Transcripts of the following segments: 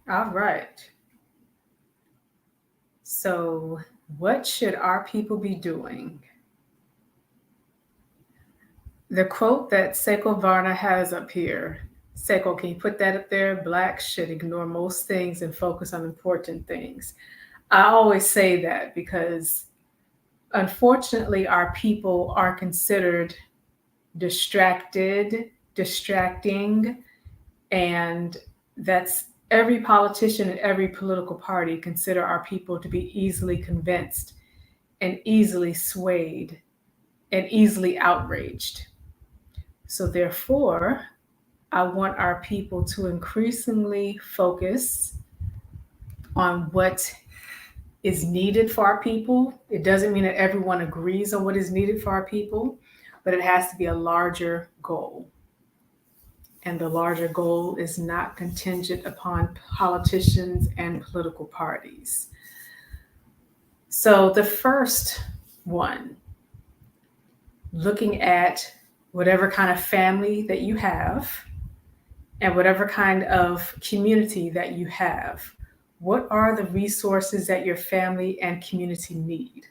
All right. So, what should our people be doing? The quote that Seiko Varna has up here. Seiko, can you put that up there? Blacks should ignore most things and focus on important things. I always say that because unfortunately, our people are considered distracted, distracting, and that's every politician and every political party consider our people to be easily convinced and easily swayed and easily outraged. So, therefore, I want our people to increasingly focus on what is needed for our people. It doesn't mean that everyone agrees on what is needed for our people, but it has to be a larger goal. And the larger goal is not contingent upon politicians and political parties. So, the first one, looking at whatever kind of family that you have and whatever kind of community that you have, what are the resources that your family and community need?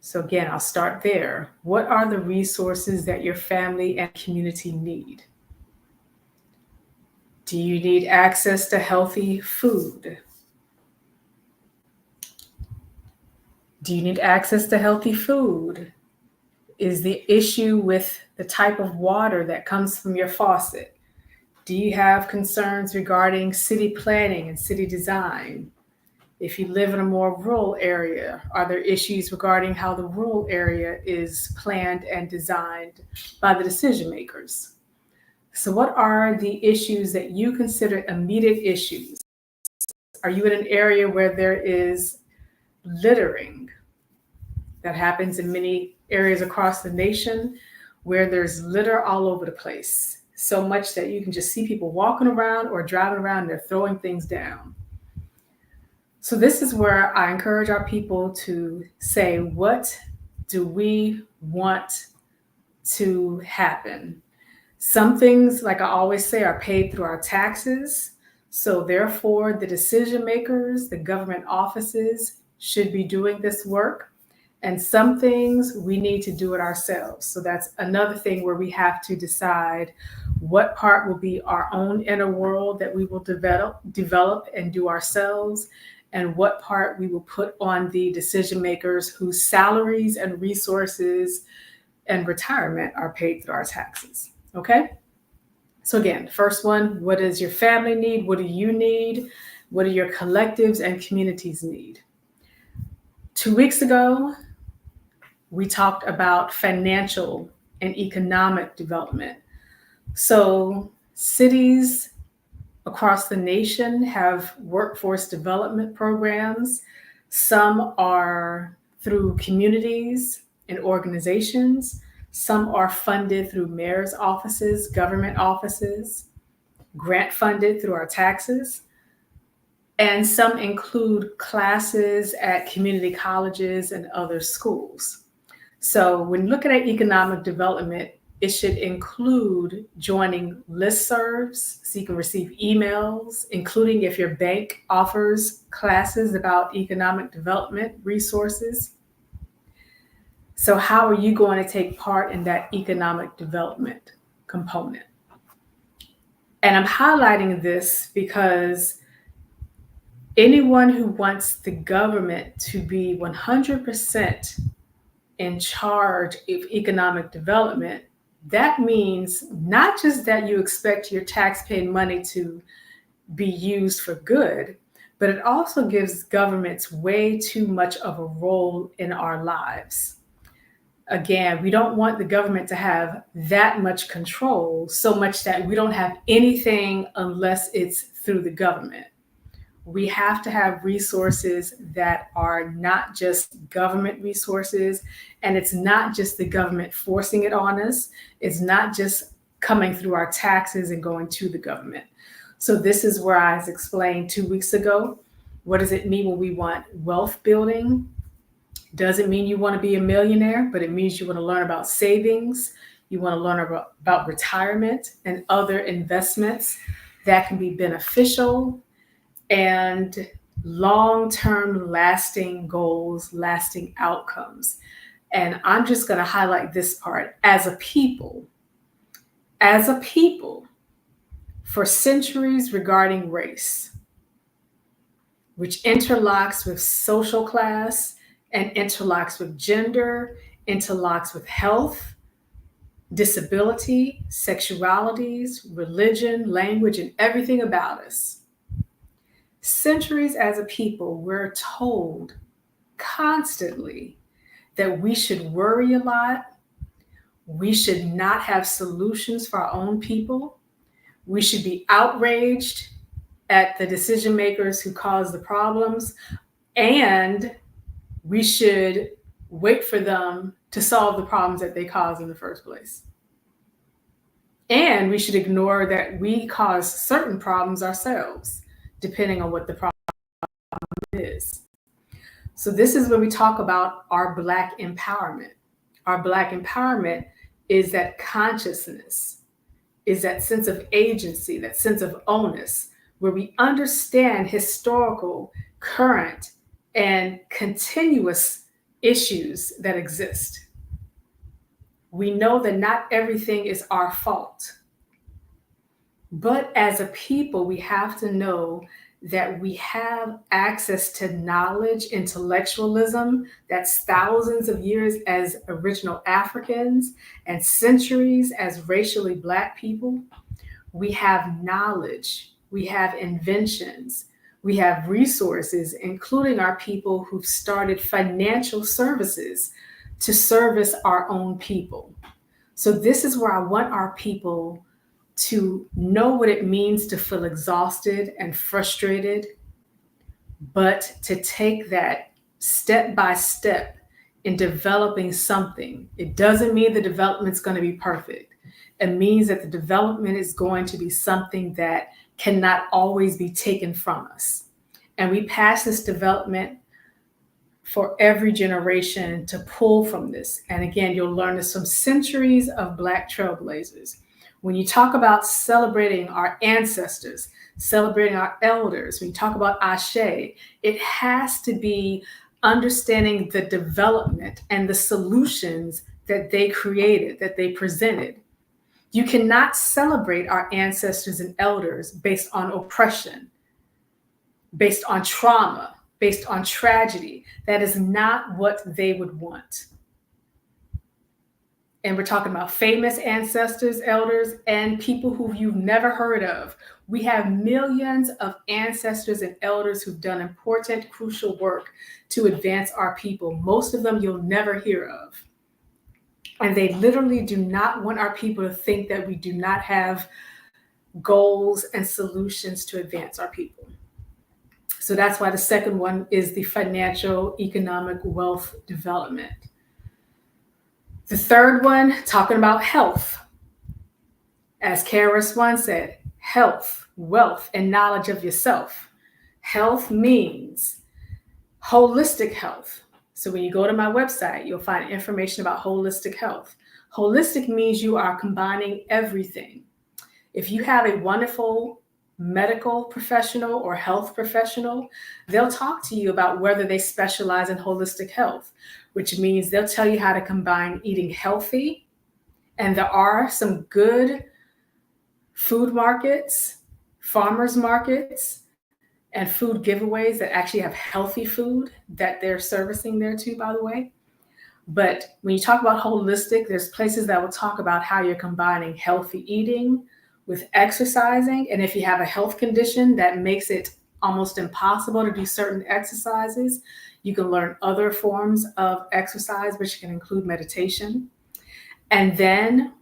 So, again, I'll start there. What are the resources that your family and community need? Do you need access to healthy food? Do you need access to healthy food? Is the issue with the type of water that comes from your faucet? Do you have concerns regarding city planning and city design? If you live in a more rural area, are there issues regarding how the rural area is planned and designed by the decision makers? So, what are the issues that you consider immediate issues? Are you in an area where there is littering that happens in many areas across the nation, where there's litter all over the place? So much that you can just see people walking around or driving around and they're throwing things down. So, this is where I encourage our people to say, what do we want to happen? Some things, like I always say, are paid through our taxes. So, therefore, the decision makers, the government offices should be doing this work. And some things we need to do it ourselves. So, that's another thing where we have to decide what part will be our own inner world that we will develop and do ourselves, and what part we will put on the decision makers whose salaries and resources and retirement are paid through our taxes. Okay? So, again, first one, what does your family need? What do you need? What do your collectives and communities need? 2 weeks ago, we talked about financial and economic development. So, cities across the nation have workforce development programs. Some are through communities and organizations. Some are funded through mayor's offices, government offices, grant funded through our taxes. And some include classes at community colleges and other schools. So, when looking at economic development, it should include joining listservs so you can receive emails, including if your bank offers classes about economic development resources. So, how are you going to take part in that economic development component? And I'm highlighting this because anyone who wants the government to be 100% in charge of economic development, that means not just that you expect your tax-paying money to be used for good, but it also gives governments way too much of a role in our lives. Again, we don't want the government to have that much control, so much that we don't have anything unless it's through the government. We have to have resources that are not just government resources, and it's not just the government forcing it on us. It's not just coming through our taxes and going to the government. So this is where I was explained 2 weeks ago. What does it mean when we want wealth building? Doesn't mean you want to be a millionaire, but it means you want to learn about savings. You want to learn about retirement and other investments that can be beneficial and long-term lasting goals, lasting outcomes. And I'm just going to highlight this part. As a people, for centuries regarding race, which interlocks with social class and interlocks with gender, interlocks with health, disability, sexualities, religion, language, and everything about us. Centuries as a people, we're told constantly that we should worry a lot. We should not have solutions for our own people. We should be outraged at the decision makers who cause the problems, and we should wait for them to solve the problems that they caused in the first place. And we should ignore that we cause certain problems ourselves, depending on what the problem is. So this is when we talk about our Black empowerment. Our Black empowerment is that consciousness, is that sense of agency, that sense of onus, where we understand historical, current, and continuous issues that exist. We know that not everything is our fault. But as a people, we have to know that we have access to knowledge, intellectualism, that's thousands of years as original Africans and centuries as racially Black people. We have knowledge, we have inventions, we have resources, including our people who've started financial services to service our own people. So this is where I want our people to know what it means to feel exhausted and frustrated, but to take that step by step in developing something. It doesn't mean the development's going to be perfect. It means that the development is going to be something that cannot always be taken from us. And we pass this development for every generation to pull from this. And again, you'll learn this from centuries of Black trailblazers. When you talk about celebrating our ancestors, celebrating our elders, when you talk about Ashe, it has to be understanding the development and the solutions that they created, that they presented. You cannot celebrate our ancestors and elders based on oppression, based on trauma, based on tragedy. That is not what they would want. And we're talking about famous ancestors, elders, and people who you've never heard of. We have millions of ancestors and elders who've done important, crucial work to advance our people. Most of them you'll never hear of. And they literally do not want our people to think that we do not have goals and solutions to advance our people. So that's why the second one is the financial, economic wealth development. The third one, talking about health. As KRS-One said, health, wealth, and knowledge of yourself. Health means holistic health. So when you go to my website, you'll find information about holistic health. Holistic means you are combining everything. If you have a wonderful medical professional or health professional, they'll talk to you about whether they specialize in holistic health, which means they'll tell you how to combine eating healthy. And there are some good food markets, farmers markets, and food giveaways that actually have healthy food that they're servicing there too, by the way. But when you talk about holistic, there's places that will talk about how you're combining healthy eating with exercising. And if you have a health condition that makes it almost impossible to do certain exercises, you can learn other forms of exercise, which can include meditation. And then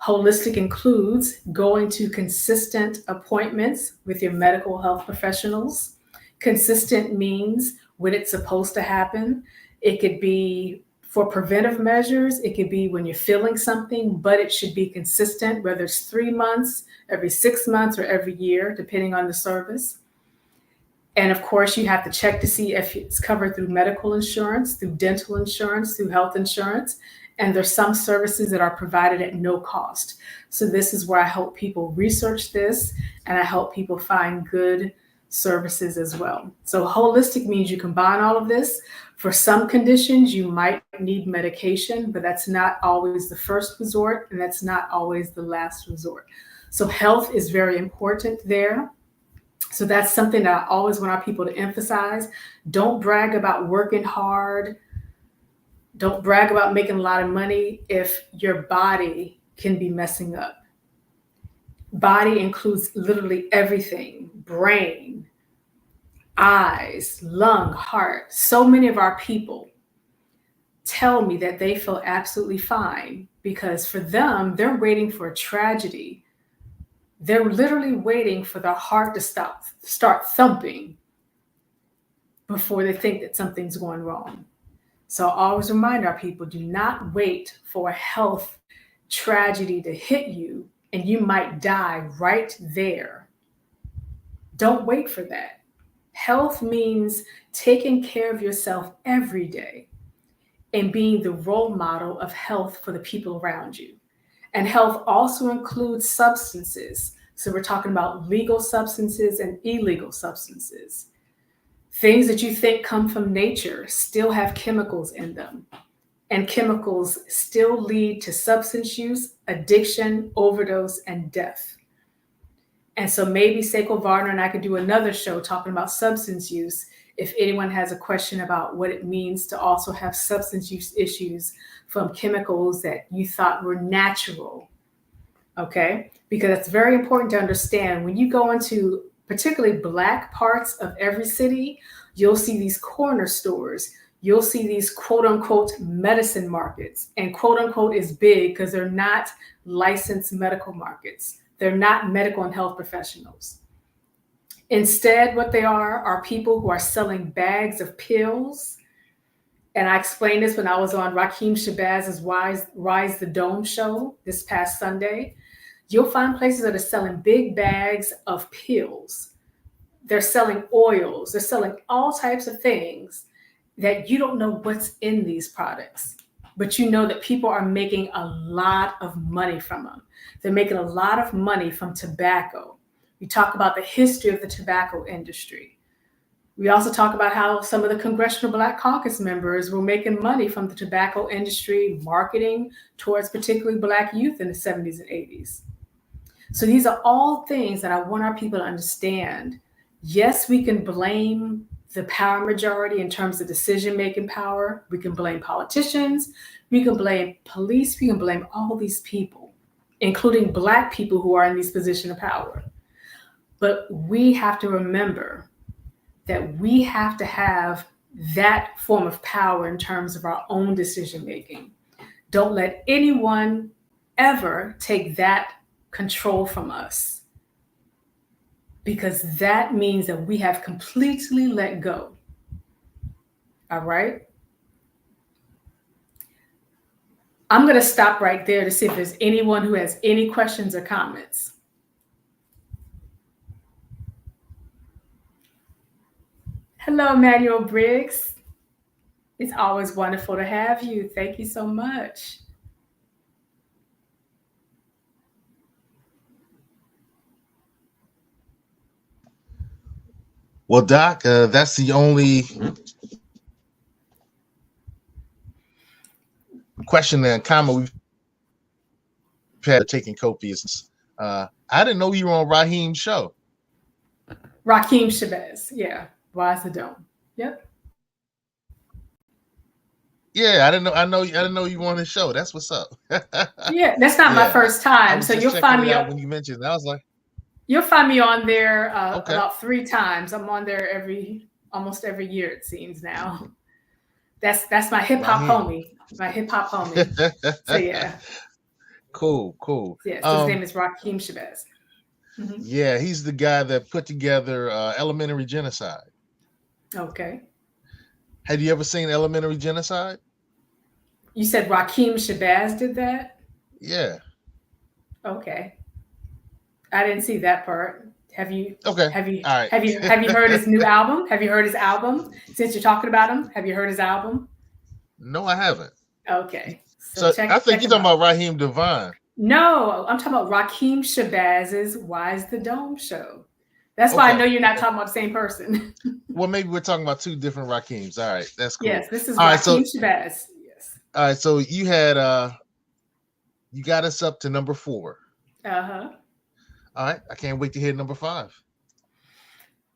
holistic includes going to consistent appointments with your medical health professionals. Consistent means when it's supposed to happen. It could be for preventive measures. It could be when you're feeling something, but it should be consistent, whether it's 3 months, every 6 months, or every year, depending on the service. And of course, you have to check to see if it's covered through medical insurance, through dental insurance, through health insurance. And there's some services that are provided at no cost. So this is where I help people research this, and I help people find good services as well. So holistic means you combine all of this. For some conditions, you might need medication, but that's not always the first resort, and that's not always the last resort. So health is very important there. So that's something that I always want our people to emphasize. Don't brag about working hard. Don't brag about making a lot of money if your body can be messing up. Body includes literally everything: brain, eyes, lung, heart. So many of our people tell me that they feel absolutely fine because for them, they're waiting for a tragedy. They're literally waiting for their heart to start thumping before they think that something's going wrong. So I always remind our people, do not wait for a health tragedy to hit you and you might die right there. Don't wait for that. Health means taking care of yourself every day and being the role model of health for the people around you. And health also includes substances. So we're talking about legal substances and illegal substances. Things that you think come from nature still have chemicals in them. And chemicals still lead to substance use, addiction, overdose, and death. And so maybe Seiko Varner and I could do another show talking about substance use if anyone has a question about what it means to also have substance use issues from chemicals that you thought were natural. Okay? Because it's very important to understand when you go into particularly Black parts of every city, you'll see these corner stores. You'll see these quote unquote medicine markets. And quote unquote is big because they're not licensed medical markets. They're not medical and health professionals. Instead, what they are people who are selling bags of pills. And I explained this when I was on Rakim Shabaz's Rise the Dome show this past Sunday. You'll find places that are selling big bags of pills. They're selling oils. They're selling all types of things that you don't know what's in these products, but you know that people are making a lot of money from them. They're making a lot of money from tobacco. We talk about the history of the tobacco industry. We also talk about how some of the Congressional Black Caucus members were making money from the tobacco industry, marketing towards particularly Black youth in the 70s and 80s. So these are all things that I want our people to understand. Yes, we can blame the power majority in terms of decision-making power. We can blame politicians. We can blame police. We can blame all these people, including Black people who are in these positions of power. But we have to remember that we have to have that form of power in terms of our own decision-making. Don't let anyone ever take that control from us, because that means that we have completely let go. All right? I'm going to stop right there to see if there's anyone who has any questions or comments. Hello, Emmanuel Briggs. It's always wonderful to have you. Thank you so much. Well, Doc, that's the only question and comment we've had taking copious. I didn't know you were on Raheem's show. Rakim Shabazz, yeah. Rise the Dome. Yep. Yeah, I didn't know you were on his show. That's what's up. Yeah, that's not my first time. So you'll find me when you mentioned it. I was like, you'll find me on there about 3 times. I'm on there almost every year, it seems now. That's my hip hop homie. My hip hop homie. So yeah. Cool. Yeah, so his name is Rakim Shabazz. Mm-hmm. Yeah, he's the guy that put together Elementary Genocide. Okay. Have you ever seen Elementary Genocide? You said Rakim Shabazz did that? Yeah. Okay. I didn't see that part. Have you? Okay. Have you? All right. Have you heard his new album? Have you heard his album? Since you're talking about him, have you heard his album? No, I haven't. Okay, so So I check think you're them talking out. about Raheem Devine. No, I'm talking about Rakeem Shabazz's Why is the Dome show. That's why I Okay. know you're not Okay. talking about the same person. Well, maybe we're talking about two different Raheems. All right, that's cool. Yes, this is All right, so Rakeem Shabazz. Yes. you had you got us up to number 4. Uh-huh. All right, I can't wait to hear number 5.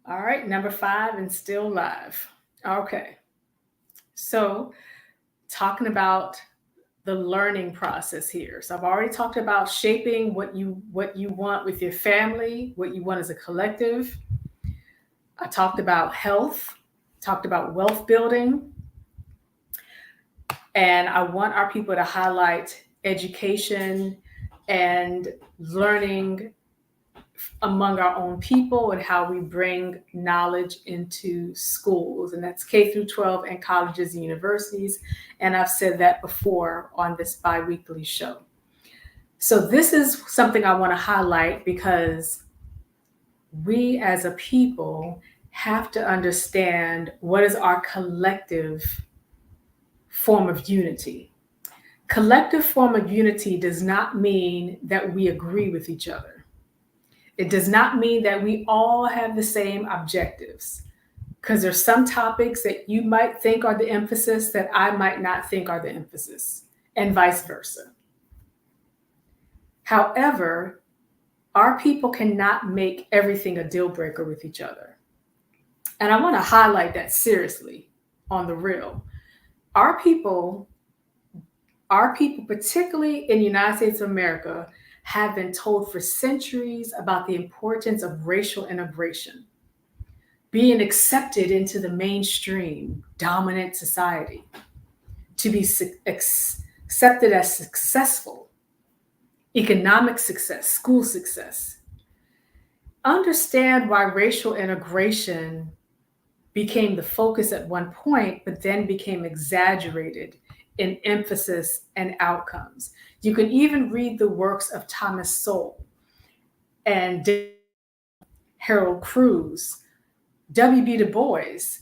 All right, number 5 and still live. Okay. So, talking about the learning process here. So I've already talked about shaping what you want with your family, what you want as a collective. I talked about health, talked about wealth building, and I want our people to highlight education and learning among our own people and how we bring knowledge into schools, and that's K through 12 and colleges and universities. And I've said that before on this bi-weekly show. So this is something I want to highlight because we as a people have to understand what is our collective form of unity. Collective form of unity does not mean that we agree with each other. It does not mean that we all have the same objectives, because there's some topics that you might think are the emphasis that I might not think are the emphasis, and vice versa. However, our people cannot make everything a deal breaker with each other. And I want to highlight that seriously on the real. Our people, our people, particularly in the United States of America, have been told for centuries about the importance of racial integration, being accepted into the mainstream dominant society, to be accepted as successful, economic success, school success. Understand why racial integration became the focus at one point, but then became exaggerated in emphasis and outcomes. You can even read the works of Thomas Sowell and Harold Cruz, W.B. Du Bois.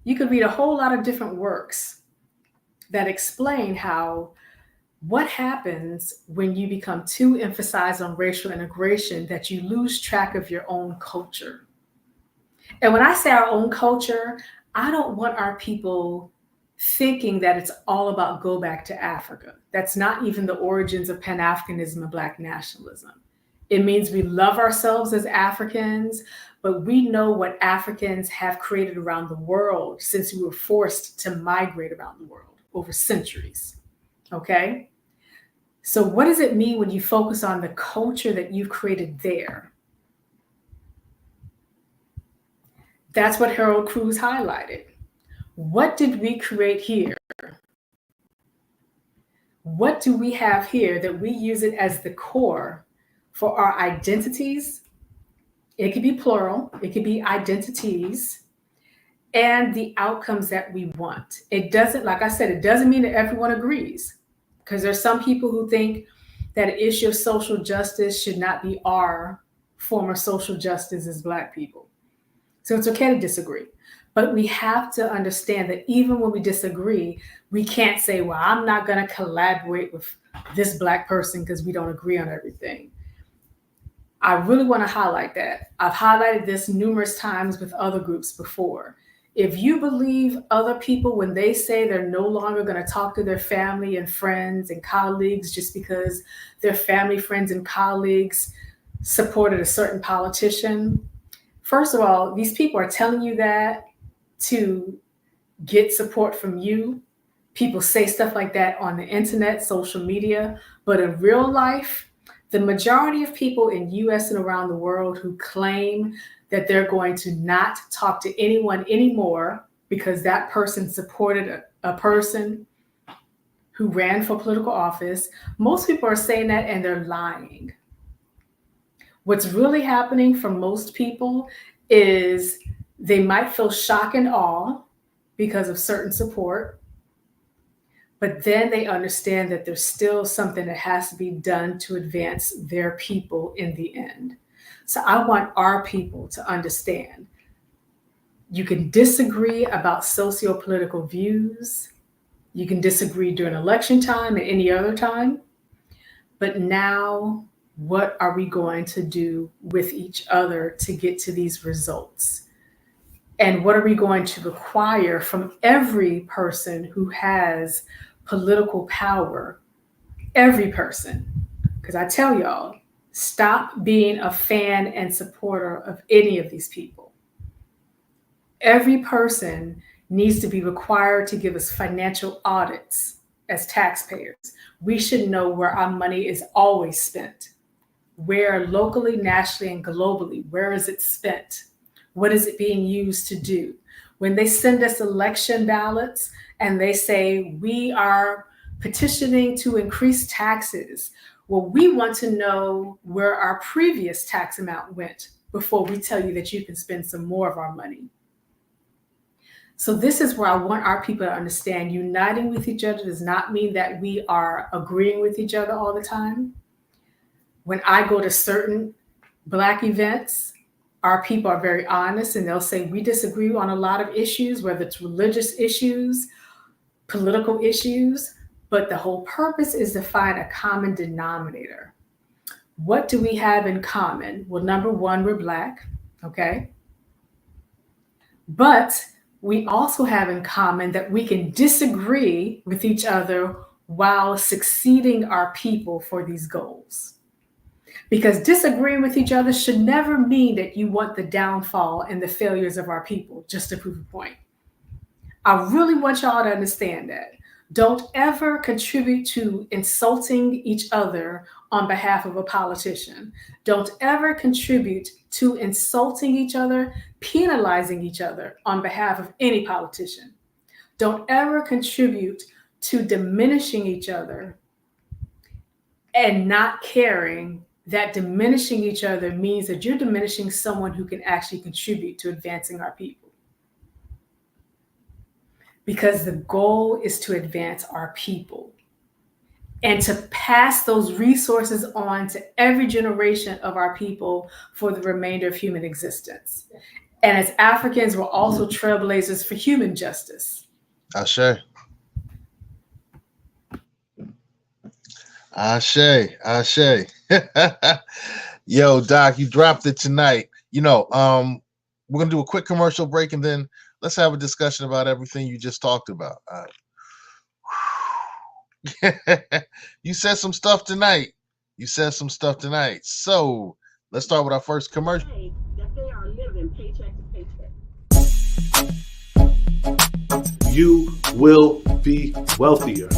You could read a whole lot of different works that explain how what happens when you become too emphasized on racial integration that you lose track of your own culture. And when I say our own culture, I don't want our people thinking that it's all about go back to Africa. That's not even the origins of Pan-Africanism and Black nationalism. It means we love ourselves as Africans, but we know what Africans have created around the world since we were forced to migrate around the world over centuries. Okay? So, what does it mean when you focus on the culture that you've created there? That's what Harold Cruz highlighted. What did we create here? What do we have here that we use it as the core for our identities? It could be plural, it could be identities, and the outcomes that we want. It doesn't, like I said, it doesn't mean that everyone agrees, because there's some people who think that an issue of social justice should not be our form of social justice as Black people. So it's okay to disagree. But we have to understand that even when we disagree, we can't say, well, I'm not going to collaborate with this Black person because we don't agree on everything. I really want to highlight that. I've highlighted this numerous times with other groups before. If you believe other people when they say they're no longer going to talk to their family and friends and colleagues just because their family, friends, and colleagues supported a certain politician, first of all, these people are telling you that to get support from you. People say stuff like that on the internet, social media, but in real life, the majority of people in US and around the world who claim that they're going to not talk to anyone anymore because that person supported a person who ran for political office, most people are saying that and they're lying. What's really happening for most people is they might feel shock and awe because of certain support, but then they understand that there's still something that has to be done to advance their people in the end. So I want our people to understand you can disagree about socio-political views, You can disagree during election time and any other time. But now, what are we going to do with each other to get to these results? And what are we going to require from every person who has political power? Every person. Because I tell y'all, stop being a fan and supporter of any of these people. Every person needs to be required to give us financial audits as taxpayers. We should know where our money is always spent. Where locally, nationally, and globally, where is it spent? What is it being used to do? When they send us election ballots and they say we are petitioning to increase taxes, well, we want to know where our previous tax amount went before we tell you that you can spend some more of our money. So this is where I want our people to understand uniting with each other does not mean that we are agreeing with each other all the time. When I go to certain Black events, our people are very honest and they'll say we disagree on a lot of issues, whether it's religious issues, political issues, but the whole purpose is to find a common denominator. What do we have in common? Well, number one, we're Black, okay? But we also have in common that we can disagree with each other while succeeding our people for these goals. Because disagreeing with each other should never mean that you want the downfall and the failures of our people just to prove a point. I really want y'all to understand that. Don't ever contribute to insulting each other on behalf of a politician. Don't ever contribute to insulting each other, penalizing each other on behalf of any politician. Don't ever contribute to diminishing each other and not caring that diminishing each other means that you're diminishing someone who can actually contribute to advancing our people. Because the goal is to advance our people and to pass those resources on to every generation of our people for the remainder of human existence. And as Africans, we're also trailblazers for human justice. Ashe. Ashe. Ashe. Yo, Doc, you dropped it tonight. You know, we're going to do a quick commercial break and then let's have a discussion about everything you just talked about. You said some stuff tonight. So let's start with our first commercial. That they are living paycheck to paycheck. You will be wealthier.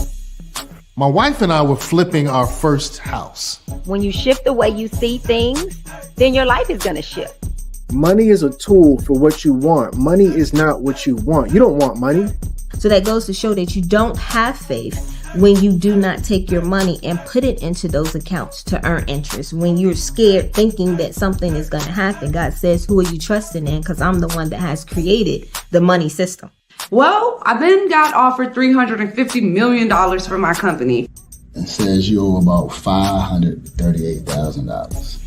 My wife and I were flipping our first house. When you shift the way you see things, then your life is going to shift. Money is a tool for what you want. Money is not what you want. You don't want money. So that goes to show that you don't have faith when you do not take your money and put it into those accounts to earn interest. When you're scared thinking that something is going to happen, God says, who are you trusting in? Because I'm the one that has created the money system. Well, I then got offered $350 million for my company. It says you owe about $538,000.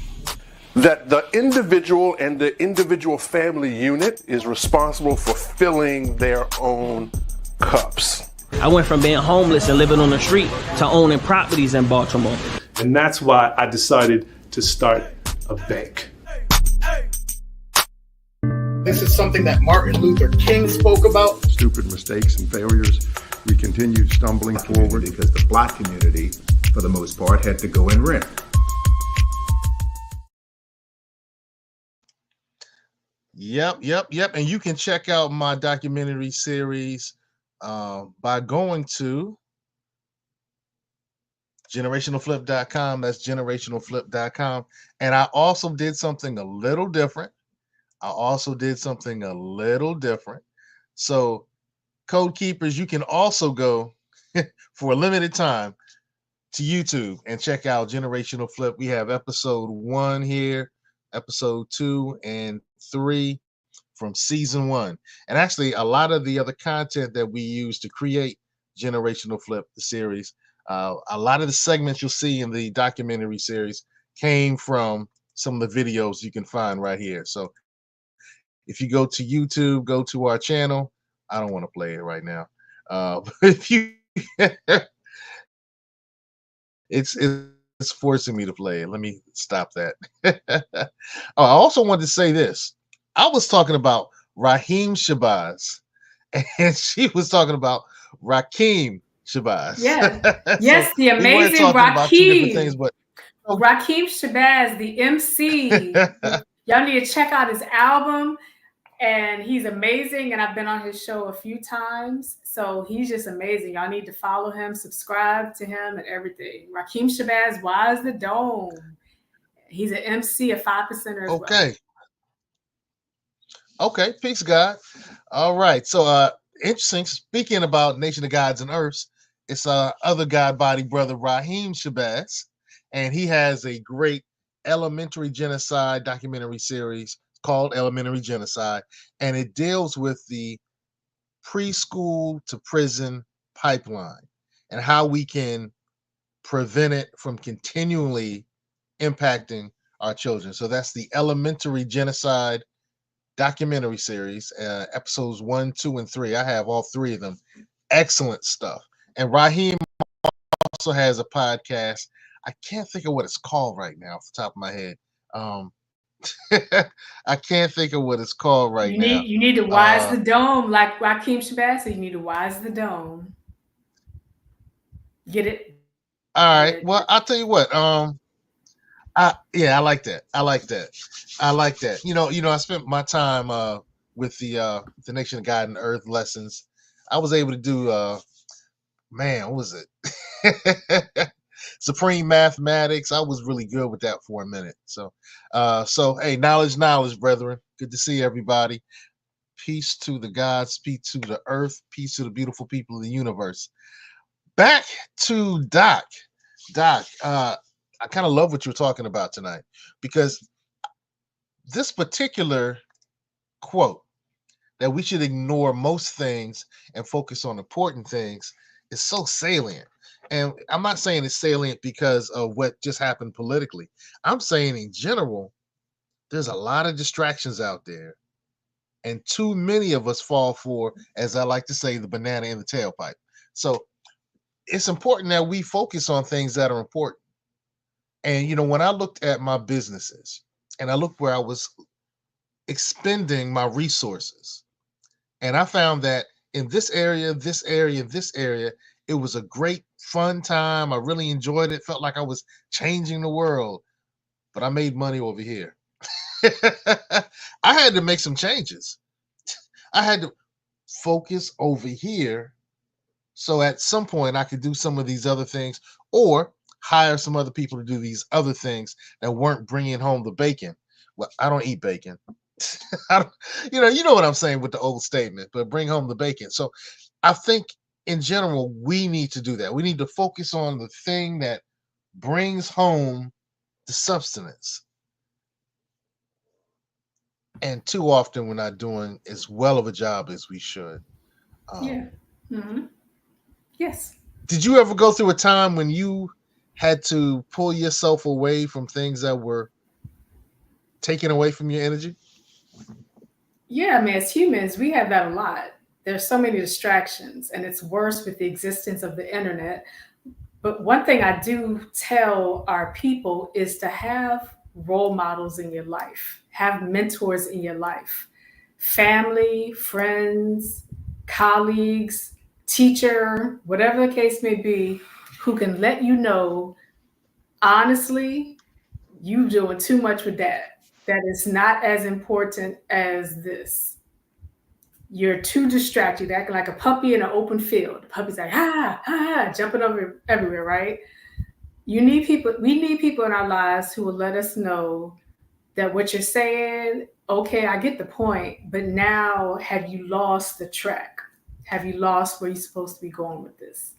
That the individual and the individual family unit is responsible for filling their own cups. I went from being homeless and living on the street to owning properties in Baltimore. And that's why I decided to start a bank. This is something that Martin Luther King spoke about. Stupid mistakes and failures. We continued stumbling forward because the Black community, for the most part, had to go in rent. Yep. And you can check out my documentary series by going to generationalflip.com. That's generationalflip.com. And I also did something a little different. So, Code Keepers, you can also go for a limited time to YouTube and check out Generational Flip. We have episode 1 here, episode 2 and 3 from season 1. And actually, a lot of the other content that we use to create Generational Flip, the series, a lot of the segments you'll see in the documentary series came from some of the videos you can find right here. So if you go to YouTube, go to our channel. I don't want to play it right now. But if you it's forcing me to play it. Let me stop that. Oh, I also wanted to say this. I was talking about Raheem Shabazz, and she was talking about Rakeem Shabazz. Yeah. So Yes, the we weren't amazing talking about two different things, Rakeem. but Rakeem Shabazz, the MC. Y'all need to check out his album. And he's amazing. And I've been on his show a few times. So he's just amazing. Y'all need to follow him, subscribe to him, and everything. Rakeem Shabazz, Wise the Dome. He's an MC, a 5%er as well. okay. Okay, peace, God. All right. So interesting. Speaking about Nation of Gods and Earths, it's other God body brother Raheem Shabazz, and he has a great elementary genocide documentary series called Elementary Genocide, and it deals with the preschool to prison pipeline and how we can prevent it from continually impacting our children. So that's the Elementary Genocide documentary series, episodes 1, 2, and 3. I have all three of them. Excellent stuff. And Raheem also has a podcast. I can't think of what it's called right now off the top of my head. I can't think of what it's called right now. You need to Wise the Dome, like Rakeem Shabazz. So you need to Wise the Dome. Get it? All right. Well, I'll tell you what. I like that. I like that. You know, I spent my time with the Nation of God and Earth lessons. I was able to do what was it? Supreme Mathematics. I was really good with that for a minute. So hey, knowledge, brethren. Good to see everybody. Peace to the gods, peace to the earth, peace to the beautiful people of the universe. Back to Doc. Doc, I kind of love what you're talking about tonight, because this particular quote that we should ignore most things and focus on important things is so salient. And I'm not saying it's salient because of what just happened politically. I'm saying in general, there's a lot of distractions out there, and too many of us fall for, as I like to say, the banana in the tailpipe. So it's important that we focus on things that are important. And, you know, when I looked at my businesses and I looked where I was expending my resources, and I found that in this area, it was a great fun time. I really enjoyed it. Felt like I was changing the world, but I made money over here. I had to make some changes. I had to focus over here. So at some point I could do some of these other things, or hire some other people to do these other things that weren't bringing home the bacon. Well, I don't eat bacon. You know what I'm saying with the old statement, but bring home the bacon. So I think in general, we need to do that. We need to focus on the thing that brings home the substance. And too often we're not doing as well of a job as we should. Yeah. Mm-hmm. Yes. Did you ever go through a time when you had to pull yourself away from things that were taken away from your energy? Yeah, I mean, as humans, we have that a lot. There's so many distractions, and it's worse with the existence of the internet. But one thing I do tell our people is to have role models in your life, have mentors in your life, family, friends, colleagues, teacher, whatever the case may be, who can let you know, honestly, you doing too much with that. That is not as important as this. You're too distracted, acting like a puppy in an open field. The puppy's like, jumping over everywhere, right? We need people in our lives who will let us know that what you're saying, okay, I get the point, but now have you lost the track? Have you lost where you're supposed to be going with this?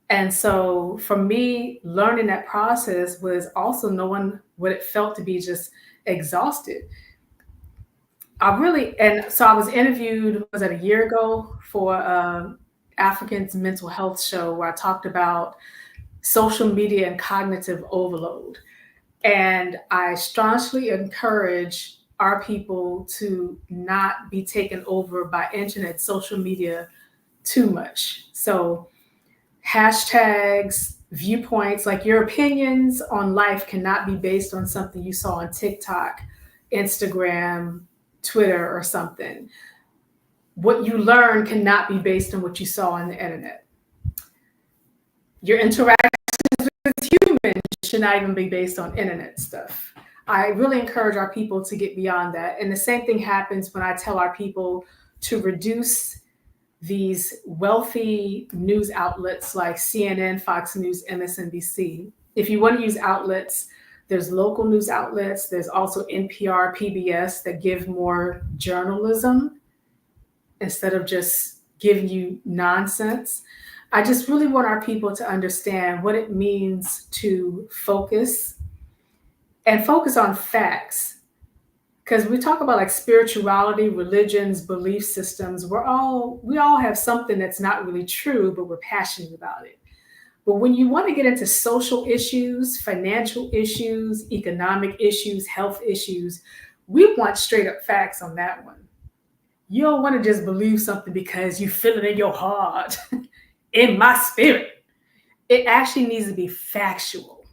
And so for me, learning that process was also knowing what it felt to be just exhausted. So I was interviewed, was it a year ago, for African's mental health show, where I talked about social media and cognitive overload. And I staunchly encourage our people to not be taken over by internet, social media too much. So hashtags, viewpoints, like your opinions on life cannot be based on something you saw on TikTok, Instagram, Twitter, or something. What you learn cannot be based on what you saw on the internet. Your interactions with humans should not even be based on internet stuff. I really encourage our people to get beyond that. And the same thing happens when I tell our people to reduce these wealthy news outlets like CNN, Fox News, MSNBC. If you want to use outlets, there's local news outlets. There's also NPR, PBS that give more journalism instead of just giving you nonsense. I just really want our people to understand what it means to focus and focus on facts. Because we talk about like spirituality, religions, belief systems, we all have something that's not really true, but we're passionate about it. But when you want to get into social issues, financial issues, economic issues, health issues, we want straight up facts on that one. You don't want to just believe something because you feel it in your heart, in my spirit. It actually needs to be factual.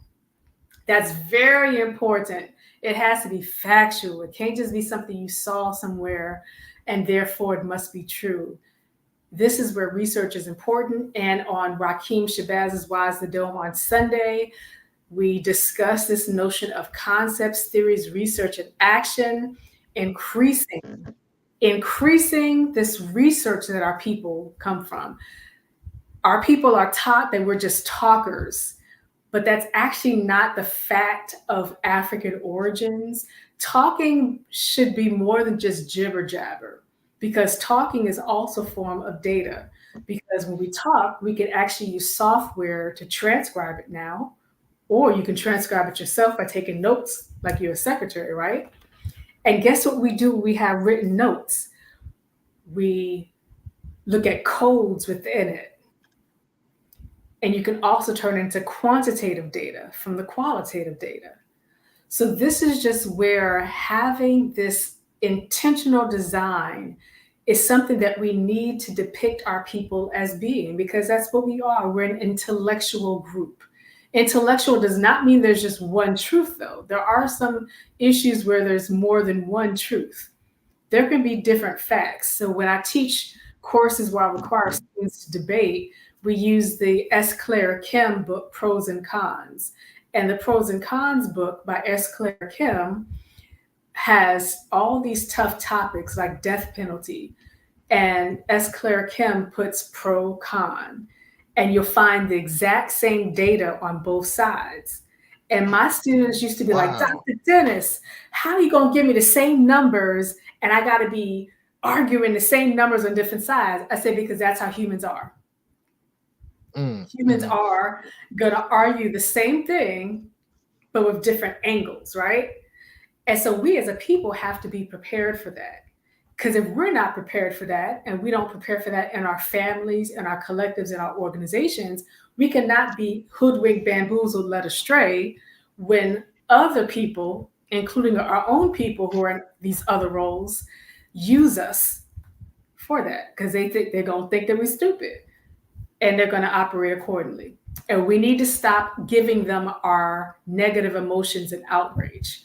That's very important. It has to be factual. It can't just be something you saw somewhere and therefore it must be true. This is where research is important. And on Rakim Shabazz's Wise the Dome on Sunday, we discuss this notion of concepts, theories, research, and action, increasing this research that our people come from. Our people are taught that we're just talkers, but that's actually not the fact of African origins. Talking should be more than just jibber jabber, because talking is also a form of data. Because when we talk, we can actually use software to transcribe it now, or you can transcribe it yourself by taking notes like you're a secretary, right? And guess what we do when we have written notes? We look at codes within it. And you can also turn into quantitative data from the qualitative data. So this is just where having this intentional design is something that we need to depict our people as being, because that's what we are. We're an intellectual group. Intellectual does not mean there's just one truth, though. There are some issues where there's more than one truth. There can be different facts. So when I teach courses where I require students to debate, we use the S. Claire Kim book, Pros and Cons. And the Pros and Cons book by S. Claire Kim has all these tough topics like death penalty. And S. Claire Kim puts pro, con. And you'll find the exact same data on both sides. And my students used to be like, Dr. Dennis, how are you going to give me the same numbers and I got to be arguing the same numbers on different sides? I said, because that's how humans are. Humans are going to argue the same thing, but with different angles, right? And so we as a people have to be prepared for that. Because if we're not prepared for that, and we don't prepare for that in our families, in our collectives, in our organizations, we cannot be hoodwinked, bamboozled, led astray when other people, including our own people who are in these other roles, use us for that, because they're going to think that we're stupid and they're going to operate accordingly. And we need to stop giving them our negative emotions and outrage.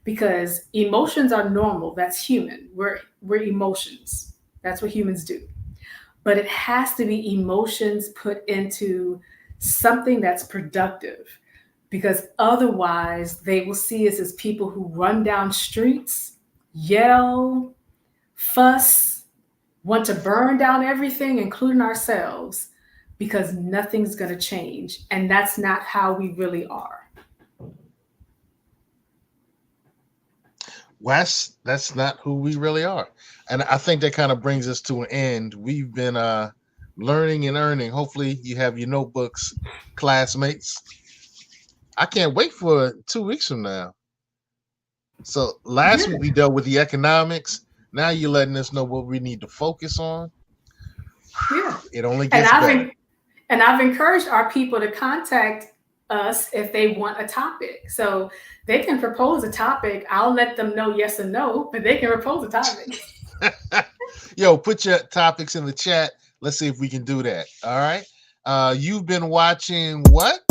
Because emotions are normal. That's human. We're emotions. That's what humans do. But it has to be emotions put into something that's productive. Because otherwise, they will see us as people who run down streets, yell, fuss, want to burn down everything, including ourselves, because nothing's going to change. And that's not how we really are. Wes, that's not who we really are. And I think that kind of brings us to an end. We've been learning and earning. Hopefully you have your notebooks, classmates. I can't wait for 2 weeks from now. So last week we dealt with the economics. Now you're letting us know what we need to focus on. Yeah. It only gets better. And I've encouraged our people to contact us if they want a topic. So they can propose a topic. I'll let them know yes or no, but they can propose a topic. Yo, put your topics in the chat. Let's see if we can do that. All right. You've been watching what?